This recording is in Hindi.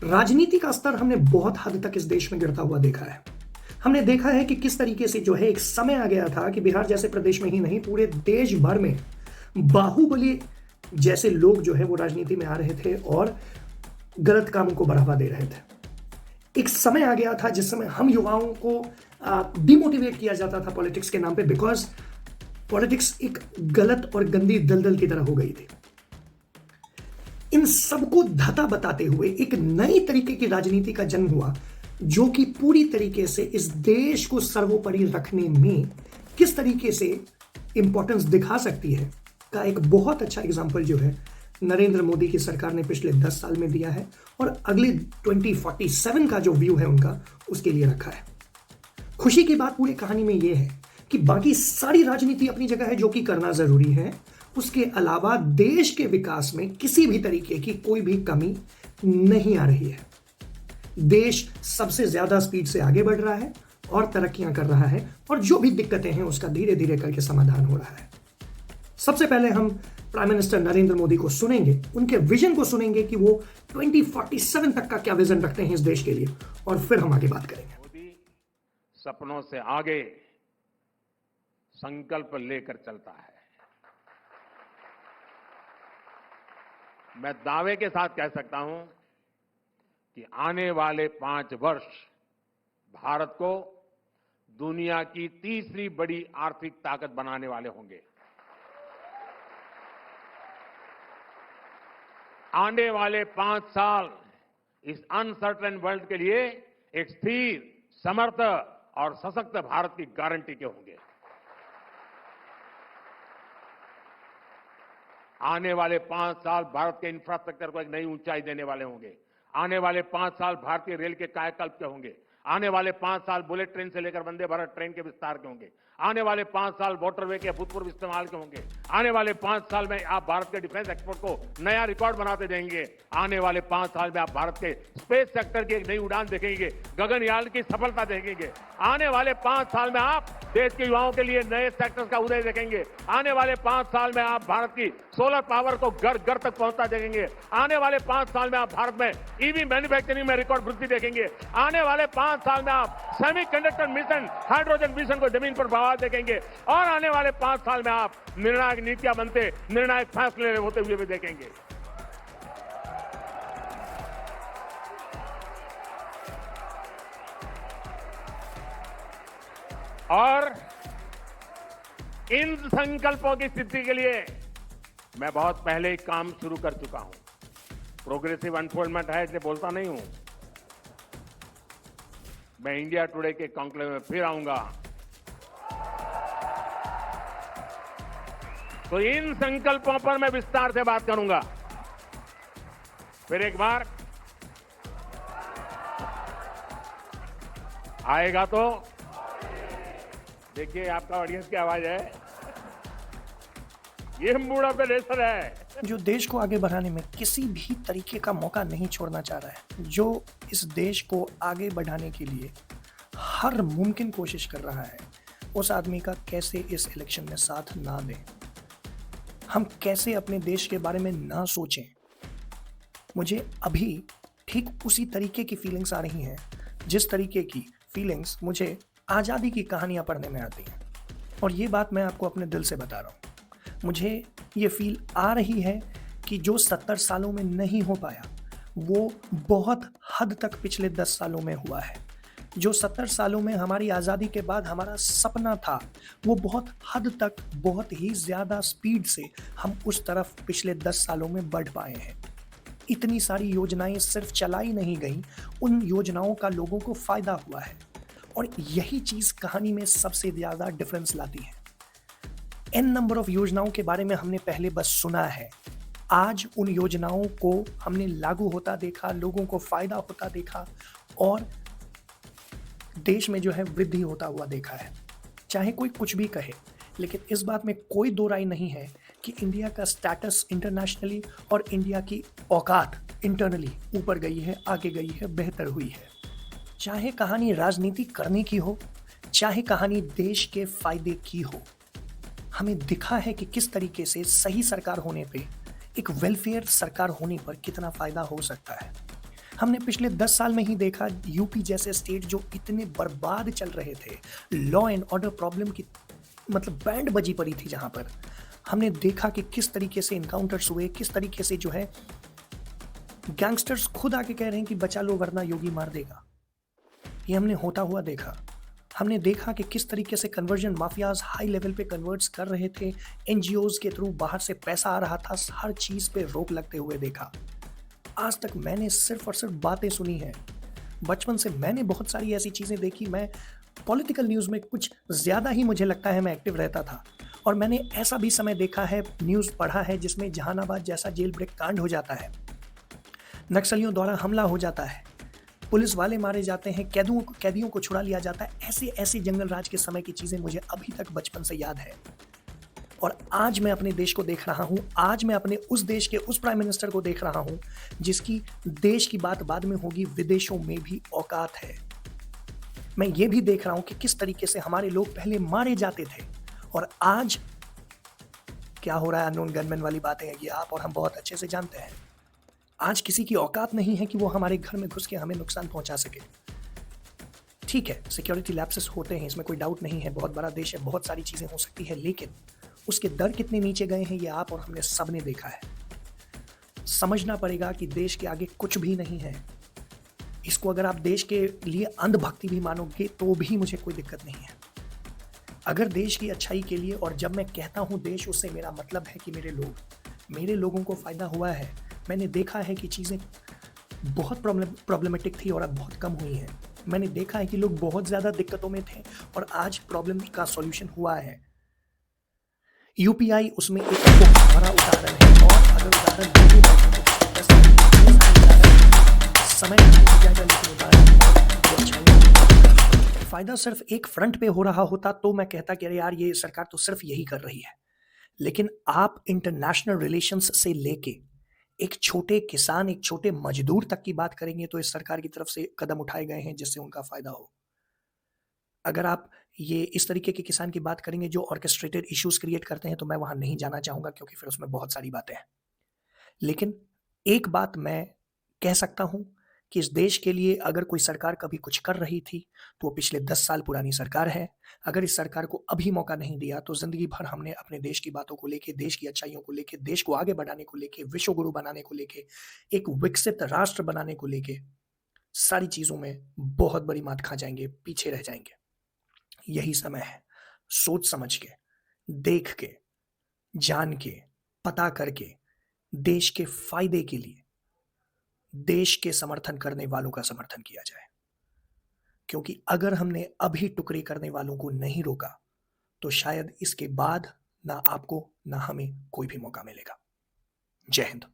राजनीति का स्तर हमने बहुत हद तक इस देश में गिरता हुआ देखा है। हमने देखा है कि किस तरीके से जो है एक समय आ गया था कि बिहार जैसे प्रदेश में ही नहीं पूरे देश भर में बाहुबली जैसे लोग जो है वो राजनीति में आ रहे थे और गलत कामों को बढ़ावा दे रहे थे। एक समय आ गया था जिस समय हम युवाओं को डिमोटिवेट किया जाता था पॉलिटिक्स के नाम पे, बिकॉज पॉलिटिक्स एक गलत और गंदी दलदल की तरह हो गई थी। इन सबको धता बताते हुए एक नई तरीके की राजनीति का जन्म हुआ जो कि पूरी तरीके से इस देश को सर्वोपरि रखने में किस तरीके से इंपॉर्टेंस दिखा सकती है का एक बहुत अच्छा एग्जाम्पल जो है नरेंद्र मोदी की सरकार ने पिछले 10 साल में दिया है और अगले 2047 का जो व्यू है उनका उसके लिए रखा है। खुशी की बात पूरी कहानी में यह है कि बाकी सारी राजनीति अपनी जगह है जो कि करना जरूरी है, उसके अलावा देश के विकास में किसी भी तरीके की कोई भी कमी नहीं आ रही है। देश सबसे ज्यादा स्पीड से आगे बढ़ रहा है और तरक्कियां कर रहा है और जो भी दिक्कतें हैं उसका धीरे धीरे करके समाधान हो रहा है। सबसे पहले हम प्राइम मिनिस्टर नरेंद्र मोदी को सुनेंगे, उनके विजन को सुनेंगे कि वो 2047 तक का क्या विजन रखते हैं इस देश के लिए, और फिर हम आगे बात करेंगे। मोदी सपनों से आगे संकल्प लेकर चलता है। मैं दावे के साथ कह सकता हूं कि आने वाले 5 वर्ष भारत को दुनिया की तीसरी बड़ी आर्थिक ताकत बनाने वाले होंगे। आने वाले 5 साल इस अनसर्टेन वर्ल्ड के लिए एक स्थिर, समर्थ और सशक्त भारत की गारंटी के होंगे। आने वाले 5 साल भारत के इंफ्रास्ट्रक्चर को एक नई ऊंचाई देने वाले होंगे। आने वाले 5 साल भारतीय रेल के कायाकल्प के होंगे। आने वाले 5 साल बुलेट ट्रेन से लेकर वंदे भारत ट्रेन के विस्तार के होंगे। आने वाले 5 साल वाटरवे के अभूतपूर्व इस्तेमाल के होंगे। आने वाले 5 साल में आप भारत के डिफेंस एक्सपोर्ट को नया रिकॉर्ड बनाते देंगे। आने वाले 5 साल में आप भारत के स्पेस सेक्टर की एक नई उड़ान देखेंगे, गगनयान की सफलता देखेंगे। आने वाले 5 साल में आप देश के युवाओं के लिए नए सेक्टर्स का उदय देखेंगे। आने वाले 5 साल में आप भारत की सोलर पावर को घर घर तक पहुंचता देखेंगे। आने वाले 5 साल में आप भारत में ईवी मैन्युफैक्चरिंग में रिकॉर्ड वृद्धि देखेंगे। आने वाले 5 साल में आप सेमीकंडक्टर मिशन, हाइड्रोजन मिशन को जमीन पर बढ़ा देखेंगे और आने वाले 5 साल में आप निर्णायक नीतियां बनते, निर्णायक फैसले होते हुए भी देखेंगे। और इन संकल्पों की सिद्धि के लिए मैं बहुत पहले ही काम शुरू कर चुका हूं। प्रोग्रेसिव अनफोल्डमेंट है इसलिए बोलता नहीं हूं। मैं इंडिया टुडे के कॉन्क्लेव में फिर आऊंगा तो इन संकल्पों पर मैं विस्तार से बात करूंगा। फिर एक बार आएगा तो देखिए, आपका ऑडियंस की आवाज है, ये मूड ऑफ द नेशन है जो देश को आगे बढ़ाने में किसी भी तरीके का मौका नहीं छोड़ना चाह रहा है, जो इस देश को आगे बढ़ाने के लिए हर मुमकिन कोशिश कर रहा है, उस आदमी का कैसे इस इलेक्शन में साथ ना दें, हम कैसे अपने देश के बारे में ना सोचें। मुझे अभी ठीक उसी तरीके की फीलिंग्स आ रही हैं जिस तरीके की फीलिंग्स मुझे आज़ादी की कहानियाँ पढ़ने में आती हैं, और ये बात मैं आपको अपने दिल से बता रहा हूँ। मुझे ये फील आ रही है कि जो 70 सालों में नहीं हो पाया वो बहुत हद तक पिछले 10 सालों में हुआ है। जो 70 सालों में हमारी आज़ादी के बाद हमारा सपना था वो बहुत हद तक, बहुत ही ज़्यादा स्पीड से हम उस तरफ पिछले 10 सालों में बढ़ पाए हैं। इतनी सारी योजनाएं सिर्फ चलाई नहीं गई, उन योजनाओं का लोगों को फ़ायदा हुआ है, और यही चीज़ कहानी में सबसे ज़्यादा डिफरेंस लाती है। एन नंबर ऑफ योजनाओं के बारे में हमने पहले बस सुना है, आज उन योजनाओं को हमने लागू होता देखा, लोगों को फ़ायदा होता देखा और देश में जो है वृद्धि होता हुआ देखा है। चाहे कोई कुछ भी कहे, लेकिन इस बात में कोई दो राय नहीं है कि इंडिया का स्टेटस इंटरनेशनली और इंडिया की औकात इंटरनली ऊपर गई है, आगे गई है, बेहतर हुई है। चाहे कहानी राजनीति करने की हो, चाहे कहानी देश के फायदे की हो, हमें दिखा है कि किस तरीके से सही सरकार होने पे, एक वेलफेयर सरकार होने पर कितना फायदा हो सकता है। हमने पिछले 10 साल में ही देखा यूपी जैसे स्टेट जो इतने बर्बाद चल रहे थे, लॉ एंड ऑर्डर प्रॉब्लम की मतलब बैंड बजी पड़ी थी जहाँ पर हमने देखा कि किस तरीके से इनकाउंटर्स हुए, किस तरीके से जो है गैंगस्टर्स खुद आके कह रहे हैं कि बचा लो वरना योगी मार देगा। ये हमने होता हुआ देखा। हमने देखा कि किस तरीके से कन्वर्जन माफियाज हाई लेवल पे कन्वर्ट्स कर रहे थे, एनजीओज के थ्रू बाहर से पैसा आ रहा था, हर चीज़ पे रोक लगते हुए देखा। आज तक मैंने सिर्फ और सिर्फ बातें सुनी हैं। बचपन से मैंने बहुत सारी ऐसी चीज़ें देखी। मैं पॉलिटिकल न्यूज़ में कुछ ज़्यादा ही मुझे लगता है मैं एक्टिव रहता था, और मैंने ऐसा भी समय देखा है, न्यूज़ पढ़ा है जिसमें जहानाबाद जैसा जेल ब्रेक कांड हो जाता है, नक्सलियों द्वारा हमला हो जाता है, पुलिस वाले मारे जाते हैं, कैदियों को छुड़ा लिया जाता है। ऐसे ऐसे जंगल राज के समय की चीज़ें मुझे अभी तक बचपन से याद है। और आज मैं अपने देश को देख रहा हूँ, आज मैं अपने उस देश के उस प्राइम मिनिस्टर को देख रहा हूँ जिसकी देश की बात बाद में होगी, विदेशों में भी औकात है। मैं ये भी देख रहा हूँ कि किस तरीके से हमारे लोग पहले मारे जाते थे और आज क्या हो रहा है। अननोन गनमैन वाली बातें हैं, ये आप और हम बहुत अच्छे से जानते हैं। आज किसी की औकात नहीं है कि वो हमारे घर में घुस के हमें नुकसान पहुंचा सके। ठीक है, सिक्योरिटी लैप्सेस होते हैं, इसमें कोई डाउट नहीं है, बहुत बड़ा देश है, बहुत सारी चीज़ें हो सकती है, लेकिन उसके दर कितने नीचे गए हैं ये आप और हमने सब ने देखा है। समझना पड़ेगा कि देश के आगे कुछ भी नहीं है। इसको अगर आप देश के लिए अंधभक्ति भी मानोगे तो भी मुझे कोई दिक्कत नहीं है। अगर देश की अच्छाई के लिए, और जब मैं कहता हूँ देश, उससे मेरा मतलब है कि मेरे लोगों को फ़ायदा हुआ है। मैंने देखा है कि चीज़ें बहुत प्रॉब्लमेटिक थी और अब बहुत कम हुई हैं। मैंने देखा है कि लोग बहुत ज़्यादा दिक्कतों में थे और आज प्रॉब्लम का सॉल्यूशन हुआ है। यूपीआई उसमें एक बहुत बड़ा उदाहरण है, और अगर उदाहरण नहीं बैठे तो समय नहीं हो जाएगा, लेकिन उदाहरण फ़ायदा सिर्फ एक फ्रंट पे हो रहा होता तो मैं कहता कि अरे यार ये सरकार तो सिर्फ यही कर रही है। लेकिन आप इंटरनेशनल रिलेशंस से लेके एक छोटे किसान, एक छोटे मजदूर तक की बात करेंगे तो इस सरकार की तरफ से कदम उठाए गए हैं जिससे उनका फायदा हो। अगर आप ये इस तरीके के किसान की बात करेंगे जो ऑर्केस्ट्रेटेड इश्यूज क्रिएट करते हैं तो मैं वहां नहीं जाना चाहूंगा, क्योंकि फिर उसमें बहुत सारी बातें हैं। लेकिन एक बात मैं कह सकता हूं कि इस देश के लिए अगर कोई सरकार कभी कुछ कर रही थी तो वो पिछले 10 साल पुरानी सरकार है। अगर इस सरकार को अभी मौका नहीं दिया तो जिंदगी भर हमने अपने देश की बातों को लेके, देश की अच्छाइयों को लेके, देश को आगे बढ़ाने को लेके, विश्व गुरु बनाने को लेके, एक विकसित राष्ट्र बनाने को लेके सारी चीजों में बहुत बड़ी मात खा जाएंगे, पीछे रह जाएंगे। यही समय है सोच समझ के, देख के, जान के, पता करके, देश के फायदे के लिए देश के समर्थन करने वालों का समर्थन किया जाए। क्योंकि अगर हमने अभी टुकड़े करने वालों को नहीं रोका तो शायद इसके बाद ना आपको ना हमें कोई भी मौका मिलेगा। जय हिंद।